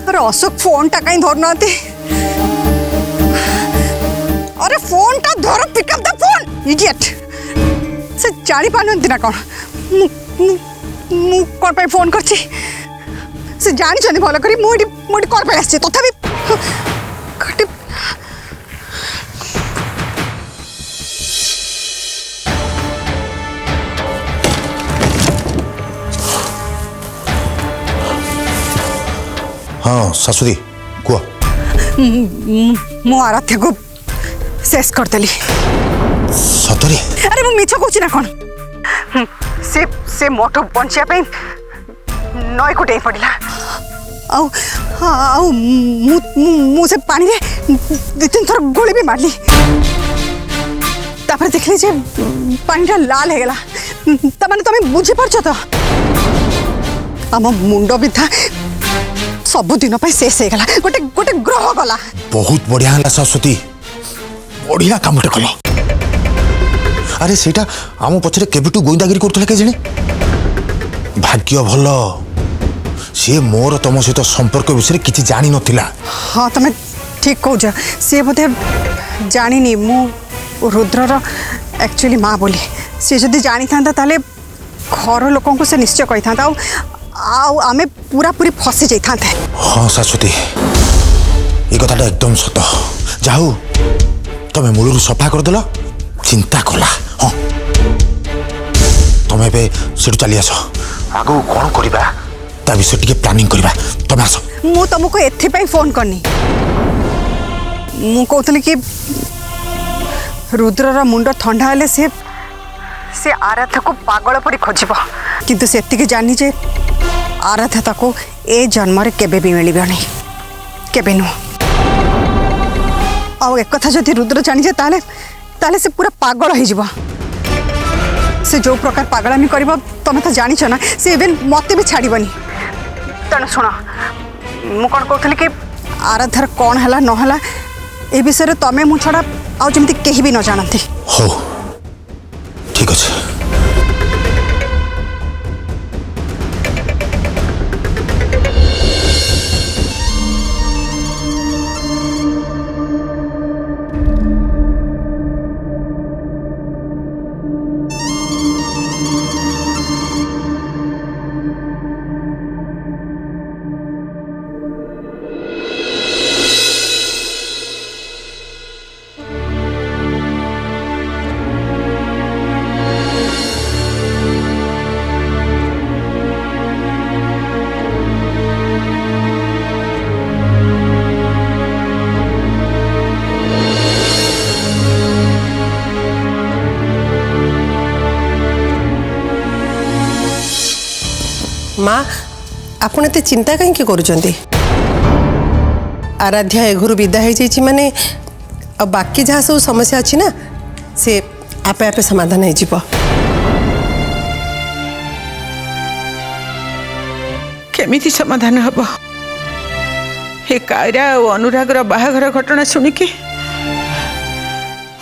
अरे अशोक फोन टा कहीं धरना। अरे फोन टा धर, pick up the phone idiot. से जानी पारनती ना कौन कौन पे फोन करछि से जानी भल करी मुझे कौन पे आसी तथापि हाँ सासुदी कुआ मु आराध्या को शेष करदेली। सतरे? अरे मु मिछ कहूँ ना कौन से मोटो बंचिया पे नई को डेई पड़ला। आउ आउ मु से पानी रे दो तीन थर गोली भी मारली। तापर देखली जे पानी लाल हो गला। तमाने तुम बुझी पारछ तो आम मुंड बिधा सब दिन शेष हो गला। गोटे गोटे ग्रह गला। बहुत बढ़िया है सरस्वती, बढ़िया कामटे कल। अरे सेटा आम पछरे केबेटू गोइंदागिरी करथले के जणे। भाग्य भल सी मोर तुम सहित संपर्क विषय किसी जानी नथिला। हाँ तुम ठीक कहूछ। सी बोधे जानी मु रुद्रर एक्चुअली माँ बोली। सी जदि जानी था ताले घर लोकों को से निश्चय कही था आमे पूरा पूरी फसी जाता। हाँ सरस्वती ये कथाटा एकदम सत। जाऊ तुम मूलर सफा करदेल, चिंता कला। हाँ तुम एठू चली आस, आगू कौन करवा ता विषय टिके प्लानिंग करवा। तुम आस। मु तुमको एथि फोन करनी। मु कहतली कि रुद्रर मुंड ठंडा हेले से आराध्या को पागल परी खोजिब, किंतु सेतिके जानी जे आराध्या ताको ए जन्म रे केबे भी मिलिबो नहीं, केबे नु। आ एक कथा जदि रुद्र जानी जे ताले से पूरा पागल हो जिवो। से जो प्रकार पागलामी करिवो तमे तो जानिछ ना, से इवन मते भी छाड़ीबनी। तण सुन मु कोन कहतली कि आराध्यार कौन हला न हला ए विषय तमे मु छड़ा आ जमती केही भी न जानती। हो ठीक अछि। माँ आपण एते चिंता कहीं करुचंती? आराध्या ए घर विदा हो जाइए माने अब बाकी जहाँ सब समस्या अच्छी ना से आपे आपे समाधान हो जीव। केमिति समाधान हम? हे कायरा और अनुरागर बाहाघर घटना शुणिकी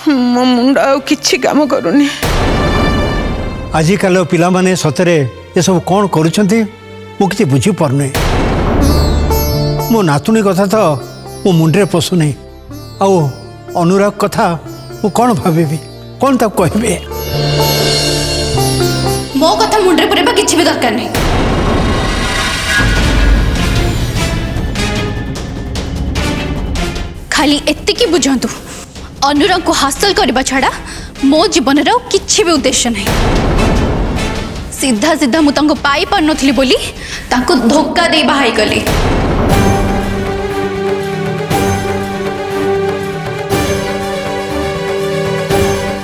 मो मुंड आ किछि काम करूनी। आजिकाल पिला माने सतरे ये सब कौन करुछंती मु किछि बुझी पारने। मो नातुणी कथा तो मो मुंडे पशुनी। आउ अनुराग कथा मु कौन भाबी, कौन तक कहबे? मो कथा मुंडे पुरेबा किछि भी दरकार नहीं। खाली एतिकी बुझंतु अनुराग को हासिल करबा छड़ा मो जीवन रो किछि भी उद्देश्य नहीं। सीधा सीधा मु तांको पाई पार नथली बोली तांको धोखा दे बाहाई गली।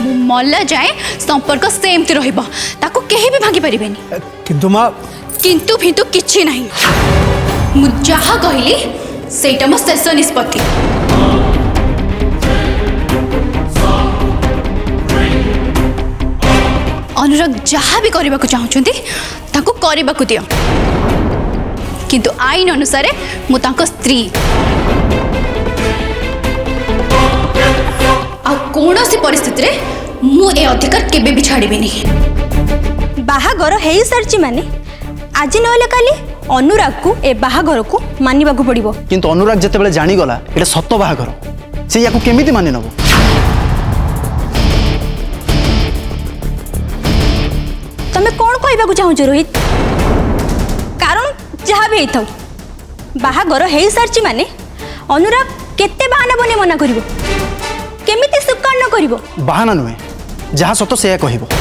मु मल्ला जाए संपर्क सेमती रहिबो, ताको केही भी भांगी परिबेनी। किंतु मां किंतु फिंतु किछि नहीं। मु जहा कहली सेटा मो शेष निष्पत्ति। अनुराग जहाँ भी करने को चाहूँगी ताको करने को दियो, किंतु आईन अनुसार मु तांको स्त्री। आ कौन सी परिस्थिति रे मु ए अधिकार केबे भी छाड़ीबी नहीं। बाहाघर हो सारी माने आज नहले काली अनुराग को ए बाहाघर को मानिबा को पड़िबो। किंतु अनुराग जेतेबेले जानीगला एटा सत्य बाहाघर से या केमिति मानि नबो। तमे कौन कहबा चाहू रोहित कारण जहाँ भी होता बाहाघर हो सारी माने अनुराग केते बहाना बने मना करिवो केमिति स्वीकार न करिवो। बाहाना नुहे जहाँ सत से कहबो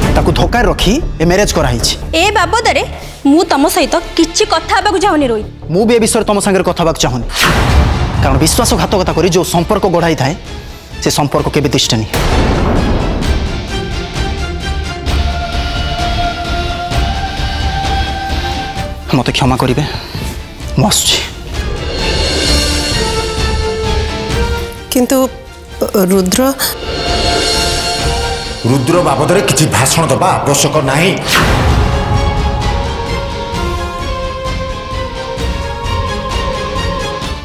ताकू धोका रखी ए मैरिज कराई ए बाबद रे मु तम सहित किछि कथा हेबाकु चाहूनी रोहित। मु भी ए विषय तुम संगे कथा हेबाकु चाहूनी कारण विश्वासघातकता करी जो संपर्क गढ़ाई थाए से संपर्क केबे तिष्ठनी। मते क्षमा करिवे मु आसुछि। किंतु रुद्र रुद्र बाबद रे किछि भाषण दबा आवश्यक नाही।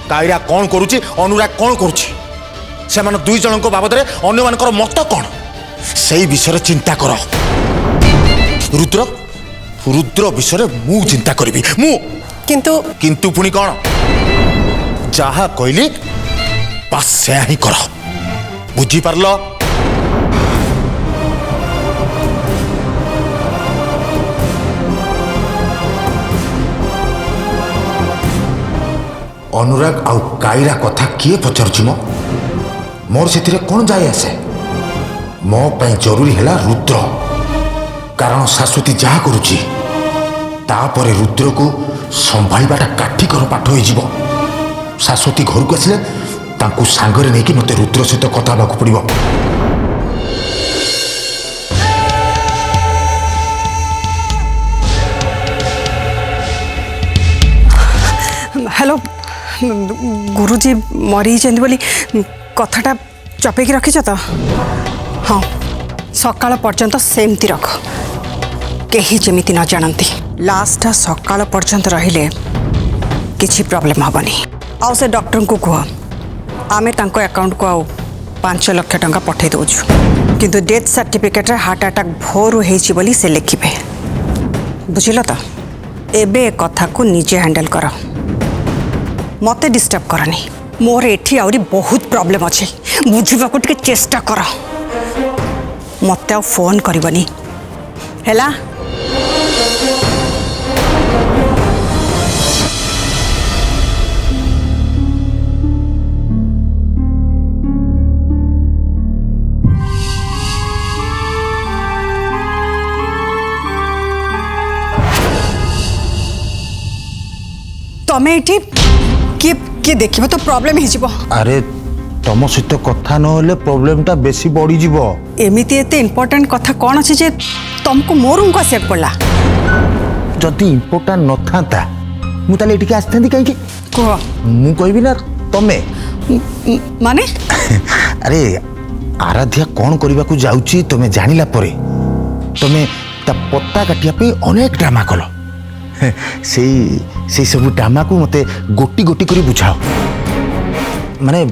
कायरा कौन करुछि अनुराग कौन करुछि से मान दुई जनक बाबद रे अन्य मानकर मत कौन सेई विषय चिंता कर। रुद्र रुद्र विषय मु चिंता करिवि मु किंतु पुणी कौन जहा कहली बस से ही कर बुझी पारल। अनुराग आउ कायरा कथा किए पचारुछि मोर से कौन जाए आसे मो ପାଇଁ जरूरी है रुद्र कारण शाश्वती जहा करुछि तापरे रुद्र को संभाळबाटा काठिकर पाठ हो शाश्वती घर को आसिले तांकु सांगरे नहीं कि मते रुद्र सहित कथा बाकु पड़िबो। हेलो गुरुजी मरी जाते बोली कथाटा चपेकी रखीच तो हाँ सकाळ पर्यंत सेमती रख कहीं जमीती न जानती लास्ट सकाळ पर्यंत रहिले किसी प्रॉब्लम हेनी। आउ से डॉक्टर को कह आमे तांको अकाउंट को आउ 5 लाख टंका पठे दउछु किंतु डेथ सर्टिफिकेट रे हार्ट अटैक भोर होइछि बोली से लिखिबे बुझिल तो एबे कथा को निजे हैंडल कर मते डिस्टर्ब करनी मोर एठी आउरी बहुत प्रॉब्लम अच्छे बुझा को टिके चेष्टा कर मते फोन करबनी हैला। तमे एठी किए देखिबो तो प्रॉब्लम ही जीवो। अरे तुम सहित कथा नहले प्रॉब्लमटा बेसी बढ़ी जीवो। एमिति एते इंपोर्टेंट कथा कौन अछि जे तुमको मोर को आसे पड़ला जदि इंपोर्टेंट न थांता मु ताले एठी आस्थांती काई कि कह मु कहबी ना तमे माने अरे आराध्या कौन करबा को जाउची तमे जानिला परे तमे ता पत्ता काटिया पे अनेक ड्रामा कलो से सब ड्रामा को मते गोटी गोटी करी बुझाओ माने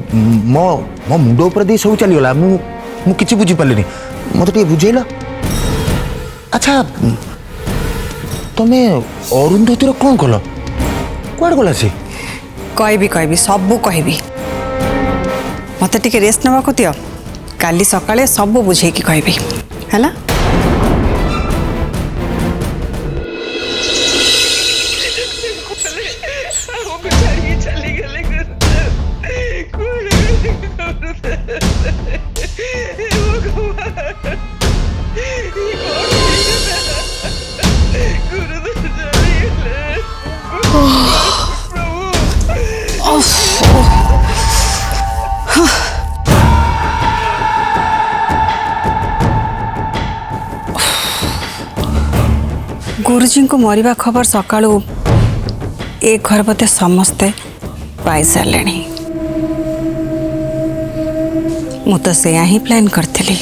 मो मो मुंडो ऊपर दे सब चली गला मु किछि बुझी पालेनी मते टे बुझेला। अच्छा तमे अरुंधतीर कौन कल कुआड़ गला से कहबी सब कहबी मते टिके रेस्ट नवा को दियो काली सकाळे सब बुझे की कहबी हैला। गुरुजी को मरिबा खबर सकाळू ए घर बते समस्ते पाई सारे मु तो से ही प्लान करथिली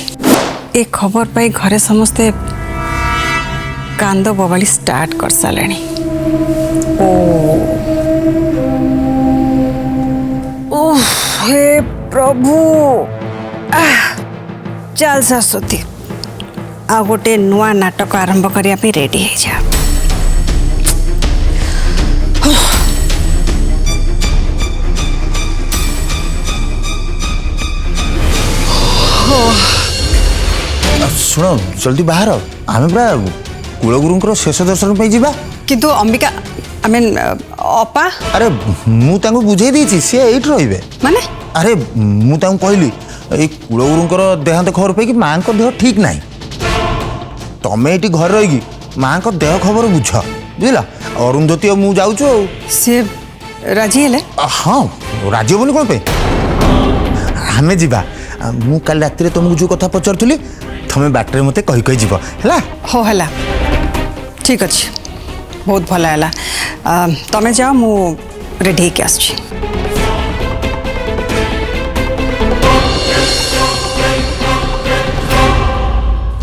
ए खबर पाई घरे समस्ते कांद बवाली स्टार्ट कर सारे। ओ हे प्रभु चल सरस्वती आ गोटे नुआ नाटक आरंभ करने रेडी हो जा। शुण जल्दी बाहर आम पूरा कूलगुरु शेष दर्शन पे जीवा। किंतु अंबिका आई मीन अपा अरे मुझे बुझे दी सी ये रे माने अरे मुझे कहली ये कूलगुरुंर देहांत खबर पे माँ को देह ठीक ना तमें ये घर रही माँ को देह खबर बुझ बुझला अरुंधति और मुझे जाऊँ से राजी हेले हाँ राजी हेनी कौन पे आमे जीवा मु काल रात तुमको जो कथा पचारूली तुम्हें बाटर मत कही कही जीव है हो है ठीक अच्छे बहुत भल है तमें जाओ मु रेडी होके आसुची।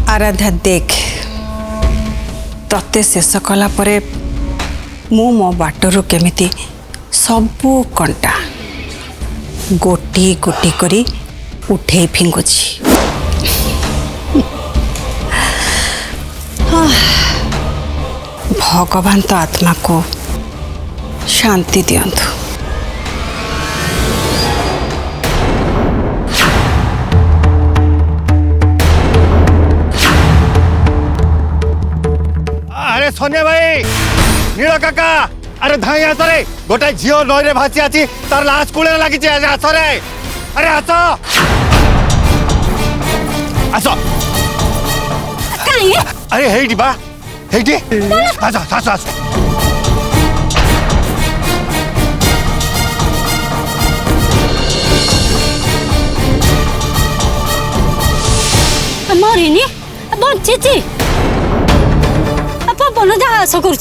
आराध्या देख तते शेष कला परे मु मो बाटरू केमिति सबू कंटा गोटी गोटी करी उठे फिंगुची। भगवान तो आत्मा को शांति दियंतु। अरे सोनिया भाई नील काका अरे धाई आस रे गोटे झील नई भासी आछि तार लाश कूले लगी आस रे अरे आस आस अरे हेटी बा हेटी आस आस आस मरिनी बंची पवन जहाँ आस कर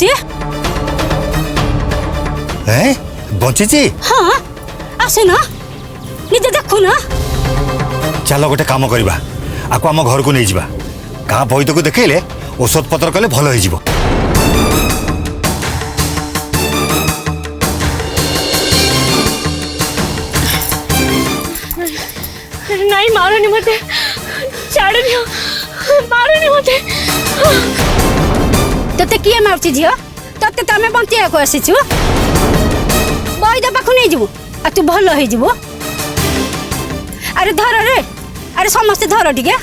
बंची हाँ आसुन निजे देखुन चल गोटे काम करवा आपको आम घर को नहीं जावा गाँ वैद्य को देखले औषध पत्र कले भल हो नहीं मारनी मते छाड़नी मारनी मते तते किए मारछि झियो तते तमे बंचिया को आसीछु वैद्य पाखु नहीं जीवु आ तू भल हो जीवु अरे धर रे अरे समस्त धर टिके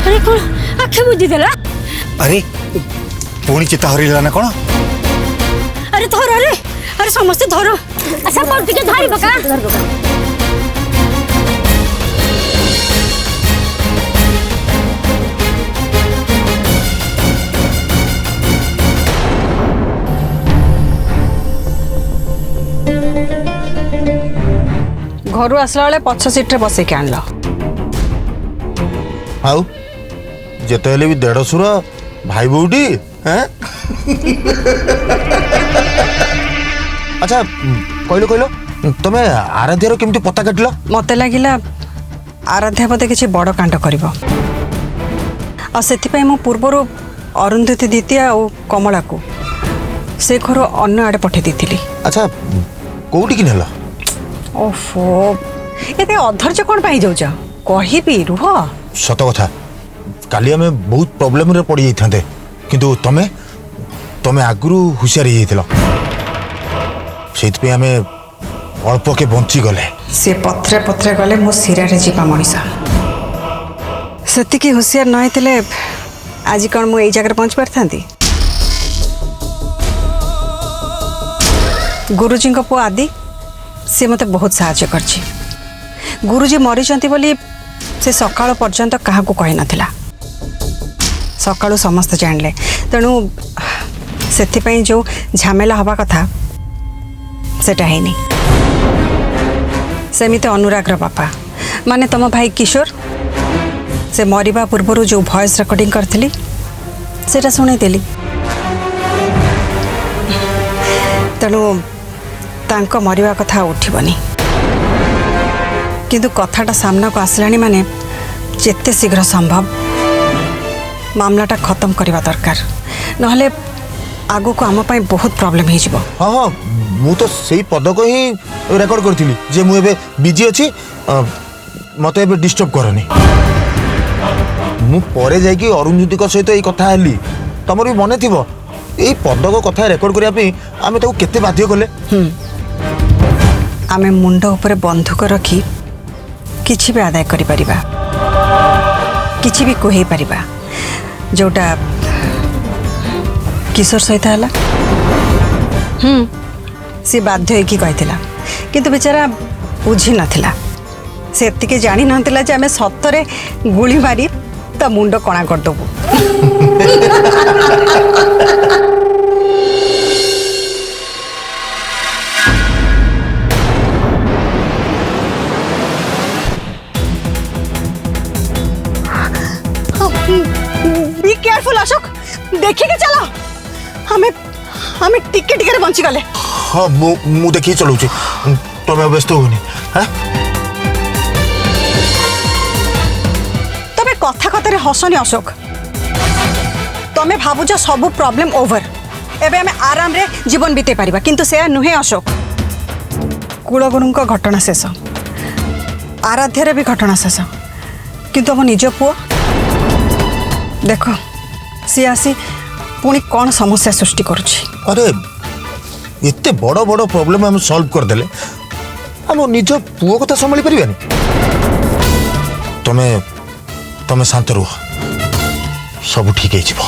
अरे कौन आखे बुद्धि देला अरे पुणी चिता हरिला ना कौन अरे धर रे अरे समस्त धर अच्छा मोर टिके धरि बका धर बका घर आसला बेले पछ सीट रे बसे के आनलो आउ जेते भी देढ़सुर भाई बोटी हैं अच्छा कहलो कहलो तुम्हें आराध्यार केमती पता काटिल मत लगिला आराध्या बोधे किसी बड़ कांड करिवो आ सेथिपई मो पूर्वरु अरुंधति द्वितीया और कमला को से घर अन्य आड़े पठे देथिली। अच्छा कोउटी कि नेला ओफो एते अधर्य कोन पाई जाउछ कहिबी रुह सत कथा काली आम बहुत प्रोब्लेम रे पड़ी जाते किंतु तमें तमें आगु हुशियार हो से आम अल्प के बंची गले से पत्रे पत्रे गले मो सिरारे जीवा मनीषा सेतिकी हुशियार न होइतिले आज कौन मु एई जगह पहुंच पारथांती। गुरुजी को पुआ आदि से मते बहुत साहाय्य करछि गुरुजी मरीचंती बोली से सकाळ पर्यंत काहा को कहि नथिला सकाळु समस्त जानले तेणु सेथिपई जो झमेला हवा कथा सेटा हैनी सेमिते अनुरागर बापा माने तम भाई किशोर से मरिबा पूर्व जो वॉइस रिकॉर्डिंग करथिली सेटा सुनै देली तेणु तांको मरिबा कथा उठिबनी किंतु कथाटा सामना को आसलानी माने जेते शीघ्र संभव मामलाटा खत्म करवा दरकार नहले आगो को आम पाई बहुत प्रॉब्लम हो जिवो। हाँ हाँ मु तो सही पद को ही रेकॉर्ड करथिली जे मु एबे बिजी अछि मत ए डिस्टर्ब करनी मु परे जाइकी अरुंधति सहित ये कथा हेली तुम भी मन थी ये पदक कथा रेकर्ड करने आम केते बाध्य कले आमे मुंड ऊपर बंधुक रखी किछि भी आदाय करि परिबा किछि भी कहि परिबा जोटा किशोर सहित हला सी बाध्य होइकी कहिथिला किंतु बेचारा बुझी नथिला से एतिके जानी नथिला जे आमे सत्तरे गुली मारी ता मुंड कणा कर दबु बी केयरफुल अशोक देखी के चलो हमें हमें टिके टिके बंची गले हाँ मु देखी चलाऊँ तुम व्यस्त होनी हाँ तबे कथा कथा हसनी अशोक तमें भावुच सब प्रॉब्लम ओवर एबे हमें आराम रे जीवन बीते पारिबा किंतु से नुहे अशोक कुलगुरु घटना शेष आराध्यर भी घटना शेष किंतु हम निज पुओ देख सी आसी पुणी कौन समस्या सृष्टि करुछि अरे एते बड़ बड़ प्रॉब्लम हम सॉल्व कर देले हम निज पुओ कथा संभाली परिबानी तमे तमे शांत रुह सब ठीक है जीव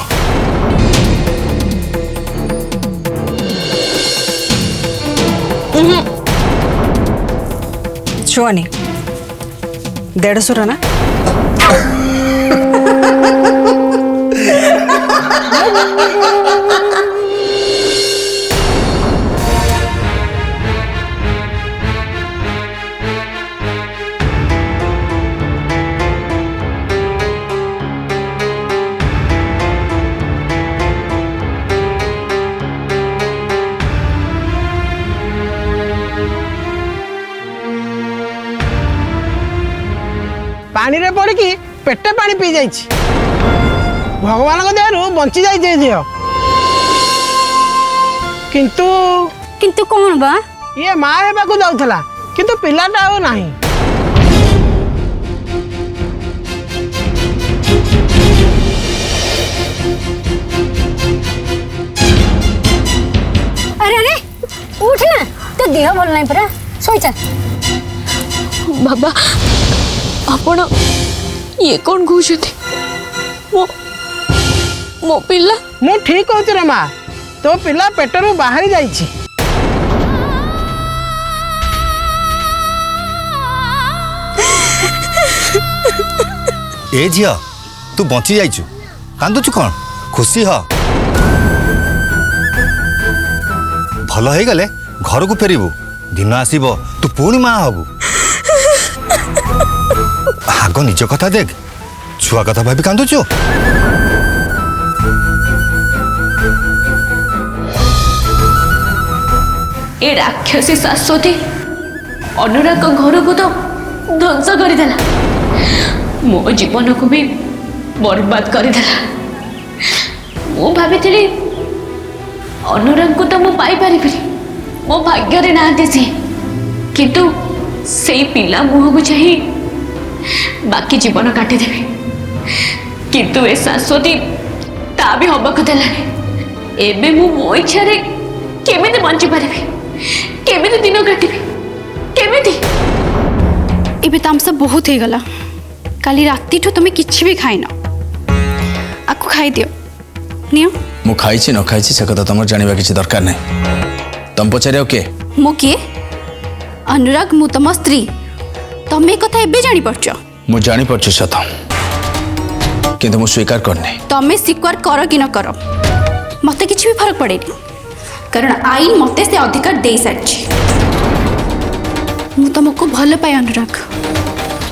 छुआनी देढ़सुर ना पानी रे पड़ी कि पेटे पानी पी जाइए भगवान को दयारु बंची जाइए झील किंतु किंतु कौन बा ये माँ हेबा को जाउथला किंतु पिलाटा आउ नाही अरे अरे उठ ना तो देह भल नहीं परा सोई चल बाबा आपण ये कौन कहते मो मो पिला मु ठीक कहूँ रे माँ तो पिला पेटरू बाहरी जाइए ए झिया तू बची जाइछु कांदुछु कौन खुशी ह भल हो गले घर को फेरबू दिन आसब तू पुणी माँ हबू आग निज कथा देख छुआ कथा भाभी कांदुछु ए राक्षसी शाश्वती अनुराग घर को तो ध्वंस करदेला मो जीवन को भी बर्बाद करदेला मु भाभी अनुराग को तो मु पाई पारि मो भाग्य रे ना सी किंतु से पिला मुह को चाही बाकी जीवन काटिदेवी किंतु ए शाश्वती ता भी हबक देलानी एबे मु मो इच्छा रे केमिति बंची पारिबी केमिति दिन काटिबी केमिति एबे तामसा बहुत हे गला काली राती ठो तुमे किछि भी खाइनो आकु खाइ दियो नियो मु खाइछि न खाइछि से कथा तुम जानिबा किछि दरकार नै तुम पचारियो के मु के अनुराग मु तम स्त्री तमे कथा एबे जानि परछ मु जानि परछ सत किंतु मु स्वीकार करने तमे स्वीकार कर कि न कर मते किछि भी फरक पड़ेनी कारण आईन मते से अधिकार दे सारछि मु तुमको भल पाए अनुराग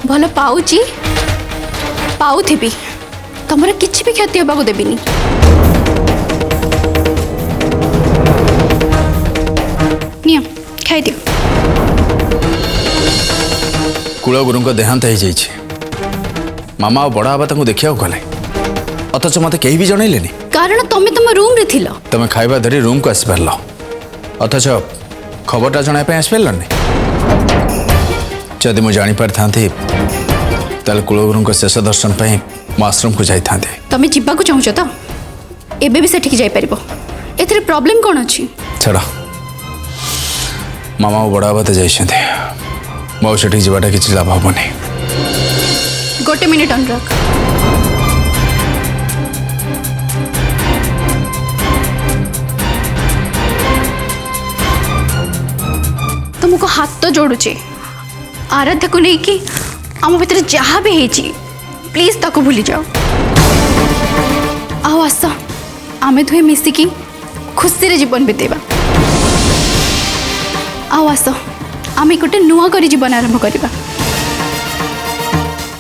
भल पाउची पाउथिबी तमरा किछि भी क्षति होबाको देबिनी नियम खाइ दियो कुलगुरु को देहांत हो जाइए मामा और बड़ा बाबा देखा गले अथच मत कहीं भी जनइलेनी कारण तमे तुम रूम रे थिलो तुम खाइबा धरी रूम को आसी पारल अथच खबरटा जनाई आसी पारलनि जदि मु जानी पारि थांती ताले कुलगुरुଙ୍କ शेष दर्शन ପାଇଁ ମୁଁ ଆଶ୍ରମକୁ ଯାଇଥାନ୍ତି। ତମେ ଯିବାକୁ ଚାହୁଁଛ ତ ଏବେ ବି ସେଠିକି ଯାଇପାରିବ। ଏଥିରେ ପ୍ରୋବ୍ଲେମ୍ କ'ଣ ଅଛି? ଛାଡ଼ ମାମା ଓ ବଡ଼ ବାବା ତ ଯାଇଛନ୍ତି, ମୁଁ ଆଉ ସେଠିକି ଯିବାଟା କିଛି ଲାଭ ହବନି। ଗୋଟେ ମିନିଟ୍ ଅନୁରାଗ, तुमको हाथ जोड़ुचे आराध्या को नहीं कि आम भीतर जहाँ भी है प्लीज ताको भूली जाओ। आओ आस आमे दुहे मिसिकी खुशी रे जीवन बितेबा। आओ आस आमे गोटे नुआ करी जीवन आरंभ करबा।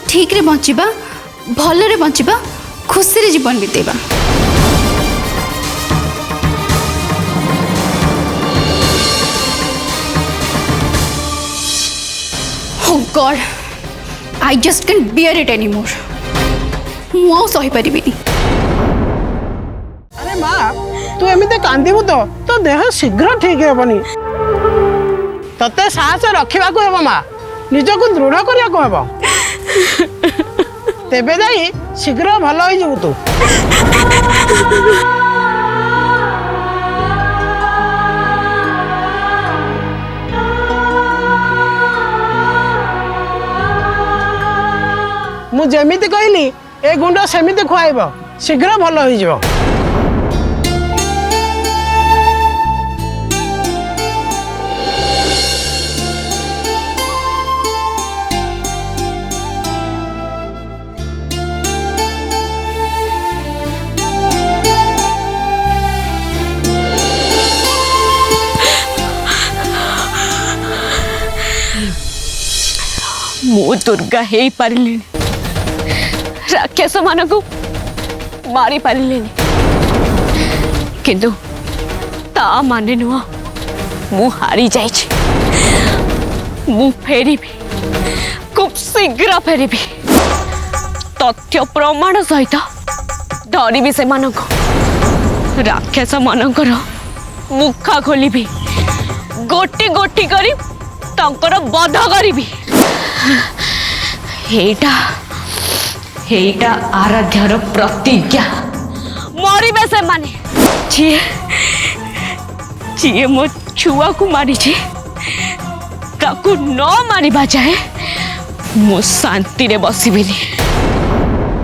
ठीक रे बंचिबा, भल रे बंचिबा, खुशी रे जीवन बितेबा। Oh God, I just can't bear it anymore. ମୁଁ ଆଉ ସହିପାରିବିନି। अरे माँ तू एमती कांदीबू तो देह शीघ्र ठीक हेबनी। तते साहस रखा हेब माँ, निजक दृढ़ करने हेब, तेबे जाई शीघ्र भल हो तू। मु जेमिति कहली ए गुंड सेमिति खुआइब, शीघ्र भल हो। मु दुर्गा हे पारिली, राक्षस मान को मारी पारिले, किंतु ता माने नुह मु हारी जाइछि। मु फेरिबी, खूब शीघ्र फेरिबी, तथ्य प्रमाण सहित धरिबी से मानको, राक्षस मानकर मुखा खोलिबी, गोटी गोटी करी तंकर बध करिबी। हेटा आराध्यार प्रतिज्ञा। मरिबे से माने जी मो छुआ को मारी ताकू न मारिबा जाए मो शांति रे बसिबिनी।